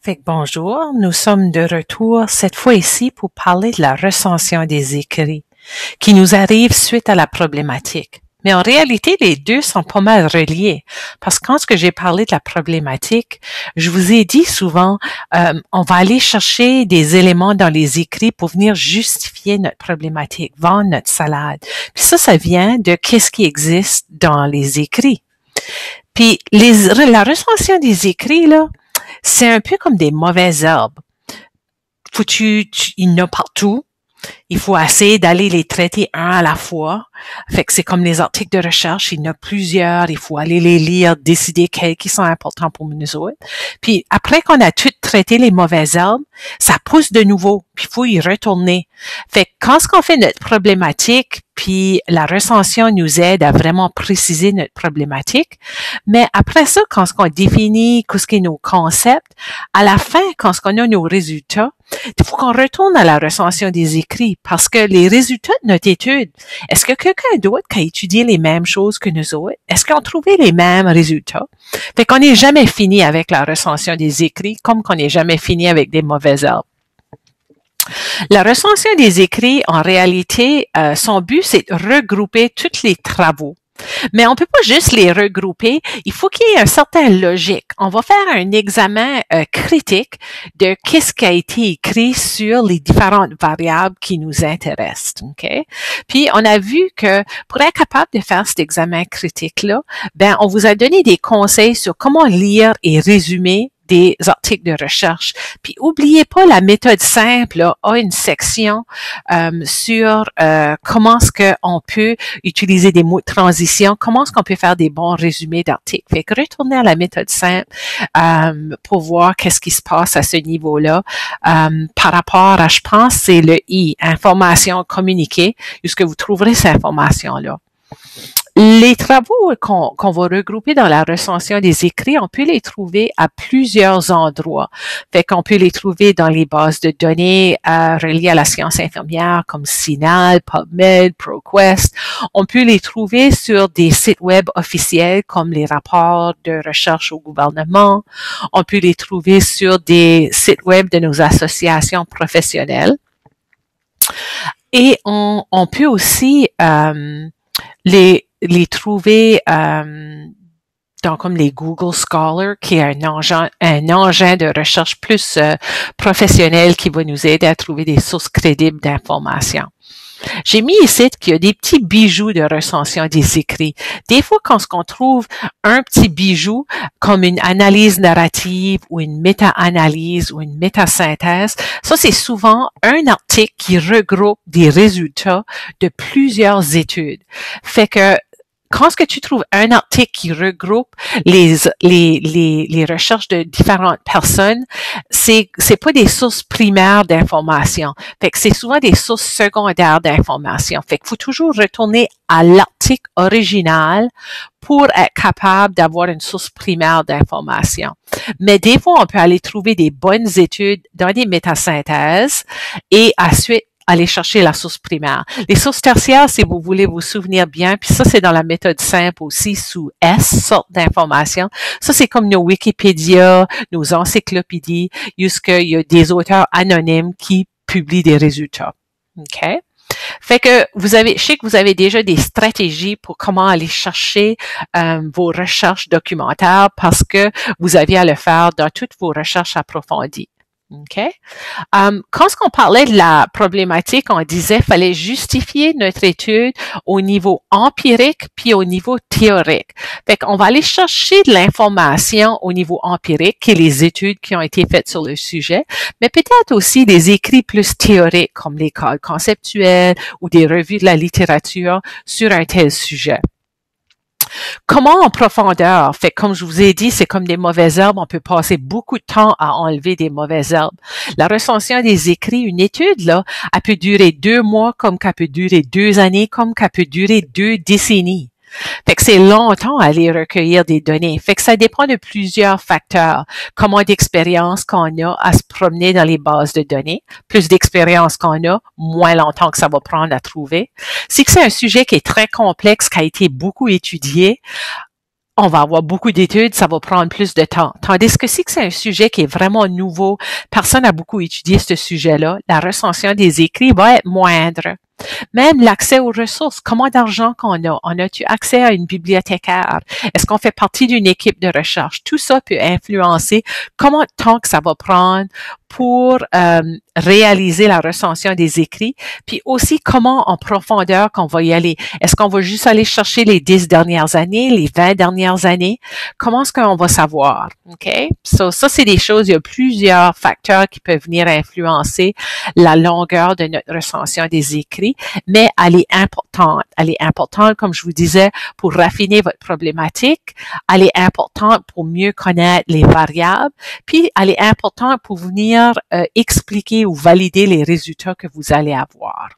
Fait que bonjour, nous sommes de retour cette fois ici pour parler de la recension des écrits qui nous arrive suite à la problématique. Mais en réalité, les deux sont pas mal reliés parce que quand j'ai parlé de la problématique, je vous ai dit souvent, on va aller chercher des éléments dans les écrits pour venir justifier notre problématique, vendre notre salade. Puis ça vient de qu'est-ce qui existe dans les écrits. Puis la recension des écrits, là, c'est un peu comme des mauvaises herbes. Il y en a partout. Il faut essayer d'aller les traiter un à la fois. Fait que c'est comme les articles de recherche, il y en a plusieurs, il faut aller les lire, décider quels qui sont importants pour nous autres. Puis après qu'on a tout traité les mauvaises herbes, ça pousse de nouveau, puis il faut y retourner. Fait que quand on fait notre problématique, puis la recension nous aide à vraiment préciser notre problématique, mais après ça, quand on définit qu'est-ce qu'est nos concepts, à la fin, quand on a nos résultats, il faut qu'on retourne à la recension des écrits parce que les résultats de notre étude, est-ce que quelqu'un d'autre qui a étudié les mêmes choses que nous autres, est-ce qu'on a trouvé les mêmes résultats? Fait qu'on n'est jamais fini avec la recension des écrits comme qu'on n'est jamais fini avec des mauvaises herbes. La recension des écrits, en réalité, son but, c'est de regrouper tous les travaux. Mais on peut pas juste les regrouper. Il faut qu'il y ait un certain logique. On va faire un examen critique de qu'est-ce qui a été écrit sur les différentes variables qui nous intéressent. Ok? Puis on a vu que pour être capable de faire cet examen critique-là, ben on vous a donné des conseils sur comment lire et résumer des articles de recherche. Puis oubliez pas, la méthode simple là, a une section sur comment est-ce qu'on peut utiliser des mots de transition, comment est-ce qu'on peut faire des bons résumés d'articles. Fait que retournez à la méthode simple pour voir qu'est-ce qui se passe à ce niveau-là par rapport à, je pense, c'est le I, information communiquée, puisque vous trouverez cette information-là. Les travaux qu'on va regrouper dans la recension des écrits, on peut les trouver à plusieurs endroits. Fait qu'on peut les trouver dans les bases de données reliées à la science infirmière comme CINAHL, PubMed, ProQuest. On peut les trouver sur des sites web officiels comme les rapports de recherche au gouvernement. On peut les trouver sur des sites web de nos associations professionnelles. Et on peut aussi les trouver dans comme les Google Scholar, qui est un engin de recherche plus professionnel qui va nous aider à trouver des sources crédibles d'informations. J'ai mis ici qu'il y a des petits bijoux de recension des écrits. Des fois, quand on trouve un petit bijou comme une analyse narrative ou une méta-analyse ou une méta-synthèse, ça c'est souvent un article qui regroupe des résultats de plusieurs études. Fait que quand est-ce que tu trouves un article qui regroupe les recherches de différentes personnes, c'est pas des sources primaires d'information. Fait que c'est souvent des sources secondaires d'information. Fait qu'il faut toujours retourner à l'article original pour être capable d'avoir une source primaire d'information. Mais des fois, on peut aller trouver des bonnes études dans des métasynthèses et ensuite aller chercher la source primaire. Les sources tertiaires, si vous voulez vous souvenir bien, puis ça, c'est dans la méthode simple aussi, sous S, sorte d'information. Ça, c'est comme nos Wikipédia, nos encyclopédies, jusqu'il y a des auteurs anonymes qui publient des résultats. OK? Fait que je sais que vous avez déjà des stratégies pour comment aller chercher vos recherches documentaires parce que vous aviez à le faire dans toutes vos recherches approfondies. OK? Quand on parlait de la problématique, on disait fallait justifier notre étude au niveau empirique puis au niveau théorique. Fait qu'on va aller chercher de l'information au niveau empirique, qui est les études qui ont été faites sur le sujet, mais peut-être aussi des écrits plus théoriques comme les codes conceptuels ou des revues de la littérature sur un tel sujet. Comment en profondeur? Fait comme je vous ai dit, c'est comme des mauvaises herbes. On peut passer beaucoup de temps à enlever des mauvaises herbes. La recension des écrits, une étude, là, elle peut durer 2 mois, comme qu'elle peut durer 2 années, comme qu'elle peut durer 2 décennies. Fait que c'est longtemps à aller recueillir des données. Fait que ça dépend de plusieurs facteurs. Comment d'expérience qu'on a à se promener dans les bases de données. Plus d'expérience qu'on a, moins longtemps que ça va prendre à trouver. Si c'est un sujet qui est très complexe, qui a été beaucoup étudié, on va avoir beaucoup d'études, ça va prendre plus de temps. Tandis que si c'est un sujet qui est vraiment nouveau, personne n'a beaucoup étudié ce sujet-là, la recension des écrits va être moindre. Même l'accès aux ressources, comment d'argent qu'on a? On a-tu accès à une bibliothécaire? Est-ce qu'on fait partie d'une équipe de recherche? Tout ça peut influencer comment de temps que ça va prendre pour réaliser la recension des écrits, puis aussi comment en profondeur qu'on va y aller. Est-ce qu'on va juste aller chercher les 10 dernières années, les 20 dernières années? Comment est-ce qu'on va savoir? OK? So, ça, c'est des choses, il y a plusieurs facteurs qui peuvent venir influencer la longueur de notre recension des écrits, mais elle est importante. Elle est importante, comme je vous disais, pour raffiner votre problématique. Elle est importante pour mieux connaître les variables. Puis, elle est importante pour venir expliquer ou valider les résultats que vous allez avoir.